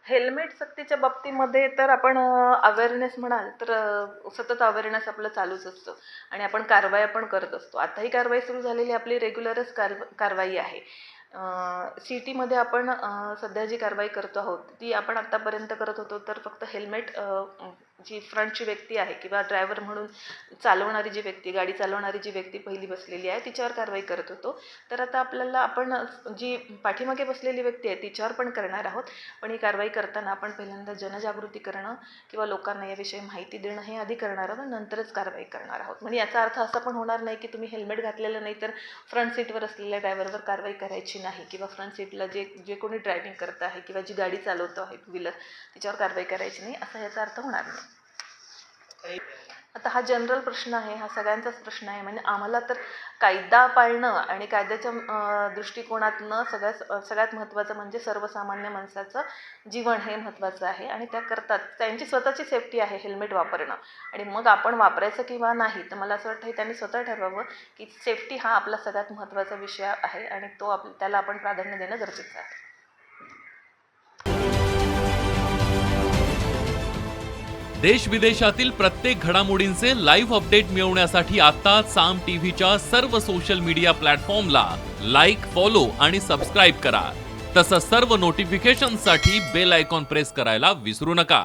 Helmet सक्तीच्या बाबतीमध्ये तर आपण अवेअरनेस म्हणाल तर सतत अवेअरनेस आपलं चालूच असतं आणि आपण कारवाया पण करत असतो. आताही कारवाई सुरू झालेली आपली रेग्युलरच कारवाई आहे. सिटीमध्ये आपण सध्या जी कारवाई करतो आहोत ती आपण आत्तापर्यंत करत होतो तर फक्त हेल्मेट जी फ्रंटची व्यक्ती आहे किंवा ड्रायव्हर म्हणून चालवणारी जी व्यक्ती, गाडी चालवणारी जी व्यक्ती पहिली बसलेली आहे तिच्यावर कारवाई करत होतो. तर आता आपण जी पाठीमागे बसलेली व्यक्ती आहे तिच्यावर पण करणार आहोत. पण ही कारवाई करताना आपण पहिल्यांदा जनजागृती करणं किंवा लोकांना याविषयी माहिती देणं हे आधी करणार आहोत, नंतरच कारवाई करणार आहोत. म्हणजे याचा अर्थ असा पण होणार नाही की तुम्ही हेल्मेट घातलेलं नाही तर फ्रंट सीटवर असलेल्या ड्रायव्हरवर कारवाई करायची नाही किंवा फ्रंट सीटला जे कोणी ड्रायव्हिंग करत आहे किंवा जी गाडी चालवतो आहे टू व्हीलर तिच्यावर कारवाई करायची नाही असा याचा अर्थ होणार नाही. आता हा जनरल प्रश्न आहे, हा सगळ्यांचाच प्रश्न आहे. म्हणजे आम्हाला तर कायदा पाळणं आणि कायद्याच्या दृष्टिकोनातनं सगळ्यात महत्त्वाचं म्हणजे सर्वसामान्य माणसाचं जीवन हे महत्त्वाचं आहे आणि त्या करतात त्यांची स्वतःची सेफ्टी आहे हेल्मेट वापरणं. आणि मग आपण वापरायचं किंवा नाही तर मला असं वाटतं त्यांनी स्वतः ठरवावं की सेफ्टी हा आपला सगळ्यात महत्त्वाचा विषय आहे आणि त्याला आपण प्राधान्य देणं गरजेचं आहे. देश विदेशातील प्रत्येक घडामोडींचे लाईव्ह अपडेट मिळवण्यासाठी आता साम टीव्हीच्या सर्व सोशल मीडिया प्लॅटफॉर्मला लाईक, फॉलो आणि सबस्क्राईब करा. तसंच सर्व नोटिफिकेशनसाठी बेल आयकॉन प्रेस करायला विसरू नका.